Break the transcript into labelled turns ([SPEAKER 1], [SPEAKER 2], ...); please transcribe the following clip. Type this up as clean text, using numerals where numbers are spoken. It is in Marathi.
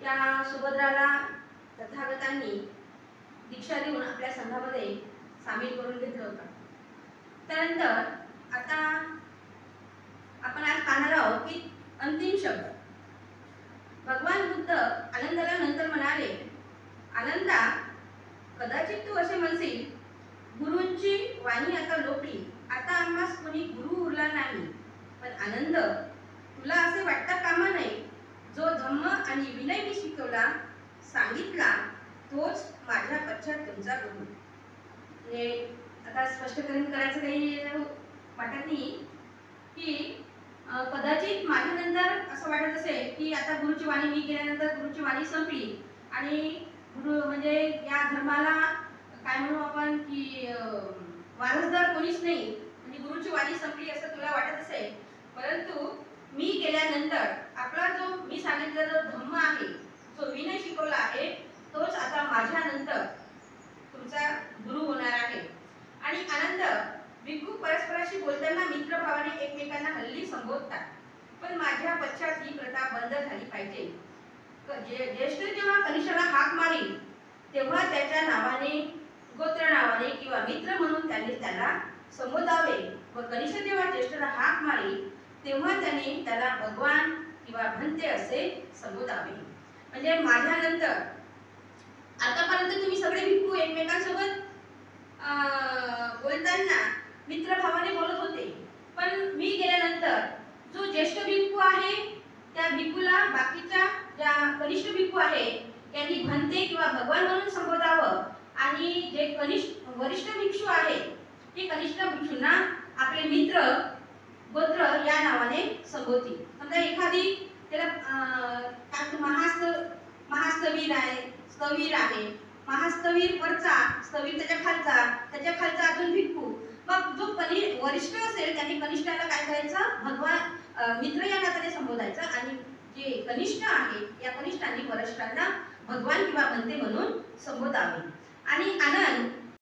[SPEAKER 1] त्या सुभद्राला तथागतांनी दीक्षा देऊन आपल्या संघामध्ये सामील करून घेतलं होतं। त्यानंतर आता आपण आज पाहणार आहोत की अंतिम शब्द। भगवान बुद्ध आनंदाला नंतर म्हणाले, आनंदा, कदाचित तू असे म्हणशील, गुरूंची वाणी आता लोपली, आता आम्हास कोणी गुरु उरला नाही। पण आनंद, तुला असे वाटता कामा नये, जो धम्म आणि विनय मी शिकवला सांगितला तोच माझ्या पश्चात तुमचा गुरु। आता स्पष्टीकरण करायचं काही वाटत नाही की कदाचित माझ्यानंतर असं वाटत असेल की आता गुरुची वाणी मी केल्यानंतर गुरुची वाणी संपली आणि गुरु म्हणजे या धर्माला काय म्हणू आपण की वारसदार कोणीच नाही, म्हणजे गुरुची वाणी संपली असं तुला वाटत असेल। परंतु मी केल्यानंतर आपला जो मी सांगितलेला जो धम्म आहे, जो विनय शिकवला आहे, तोच आता माझ्यानंतर तुमचा गुरु होणार आहे। आणि आनंद, भिक्खू परस्पराशी बोलताना मित्रभावाने एकमेकांना हल्ली संबोधतात, पण माझ्या पश्चात ही प्रथा बंद झाली पाहिजे। ज्येष्ठ जेव्हा कनिष्ठाला हाक मारील तेव्हा त्याच्या नावाने, गोत्र नावाने किंवा मित्र म्हणून त्यांनी त्याला संबोधावे व कनिष्ठ जेव्हा ज्येष्ठाला हाक मारील तेव्हा त्यांनी त्याला भगवान किंवा भंते असे संबोधावे। म्हणजे माझ्यानंतर आतापर्यंत तुम्ही सगळे भिक्खू एकमेकांसोबत बोलताना मित्रभावाने बोलत होते, पण मी गेल्यानंतर जो ज्येष्ठ भिक्खू आहे त्या भिक्खूला बाकीच्या ज्या कनिष्ठ भिक्खू आहे यांनी भंते किंवा भगवान म्हणून संबोधावं आणि जे वरिष्ठ भिक्षू आहे ते कनिष्ठ भिक्षूंना आपले मित्र, गोत्र या नावाने संबोधतील। समजा एखादी त्याला महास्तवीर आहे, स्थवीर आहे, महास्तवीर वरचा, स्थवीर त्याच्या खालचा अजून भिक्खू। मग जो वरिष्ठ असेल त्यांनी कनिष्ठाला काय करायचं, भगवान मित्र या नात्याने संबोधायचं आणि जे कनिष्ठ आहे या कनिष्ठांनी वरिष्ठांना भगवान किंवा भंते म्हणून संबोधावे। आणि आनंद,